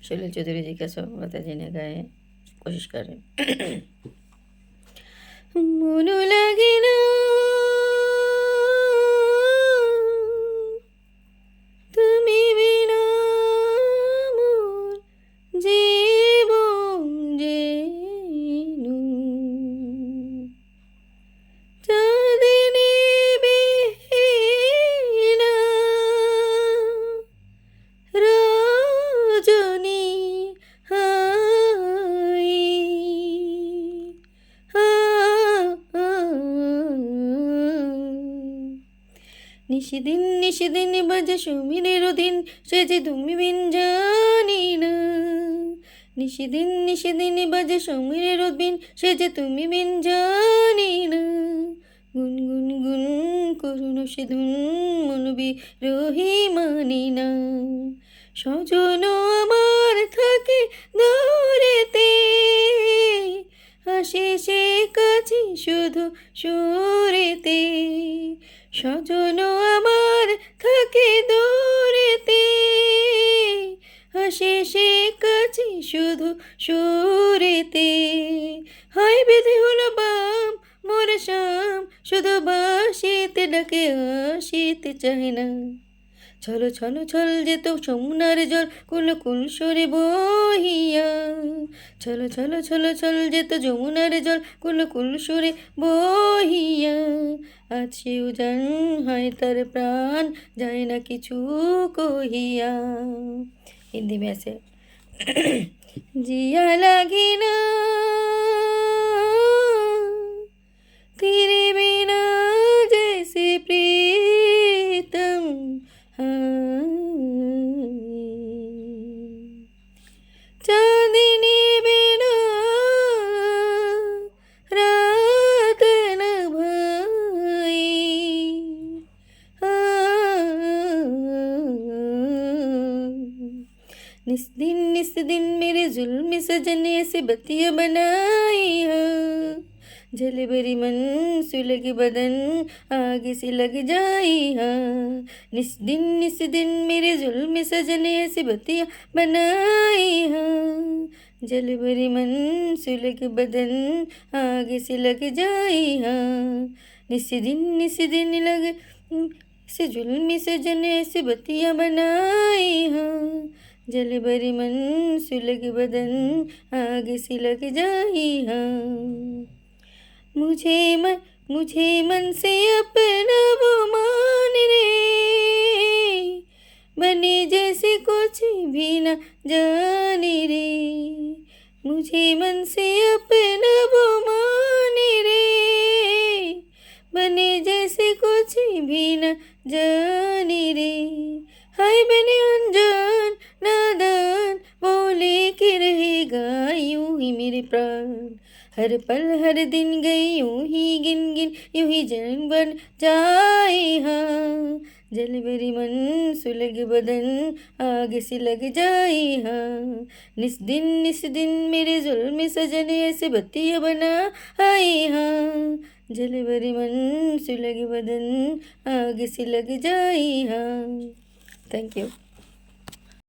शैलेश चौधरी जी का सॉन्ग लता जी ने गाए, कोशिश कर रहे हैं। मोनू लगे ना তুমি বিনা মোর জীবন যেনু চাঁদিনী বিহীনা রজনী হাই নিশিদিন নিশিদিন বাজে সুমিরের দিন, সে যে তুমি বিন জানি না। নিশিদিন নিশিদিন বাজে সুমিরের দিন, সে যে তুমি বিন জানি না। গুন গুন গুন করুণ সে ধুন মনবি রহি মানি না। স্বজন আমার থাকে দূরেতে, আসে সে কাছে শুধু সুরেতে। স্বজন আমার থাকে দূরেতে, আসে সে কাছে শুধু সুরেতে। হায় বেঁধে হলো বাম মোর শাম, শুধু বাসিতে ডাকে আসিতে চাহে না। ছলো ছলো ছল যেত যমুনার জল কুল কুল সরে বহিয়া। ছলো ছলো ছলো ছল যেত যমুনার জল কুল কুল সরে বহিয়া। আজ সেও জান হয় তার প্রাণ যায় না কিছু কহিয়া। हिंदी में ऐसे जिया लगी ना तेरे बिना जैसे प्रीतम, चांदनी बिना रात न भाई। निस दिन मेरे जुल्म सजने से बत्तियाँ बनाई हाँ। जल भरी मन सुलग बदन आगे से लग जाई हाँ। निस दिन मेरे जुल्म सजने से बत्तियाँ बनाई हाँ। जल भरी मन सुलग बदन आगे से लग जाई हाँ। निस दिन लग से जुल्म सजने से बत्तियाँ बनाई हाँ। जल भरी मन सुलग बदन आगे से लग जाई हाँ। मुझे मन से अपना वो मान रे, बने जैसे कुछ भी न जाने रे। मुझे मन से अपना वो मान रे, बने जैसे कुछ भी न जाने रे। हाय बने अनजान नादान बोले के रहेगा यूं ही मेरे प्राण। हर पल हर दिन गई यूं ही गिन गिन यूं ही जन्म बन जाए हाँ। जल भरी मन सुलग बदन आगे से लग जाए हाँ। निस दिन मेरे जुल्म सजने ऐसे बत्तियाँ बना आए हाँ। जल भरी मन सुलग बदन आगे से लग जाए हाँ। Thank you.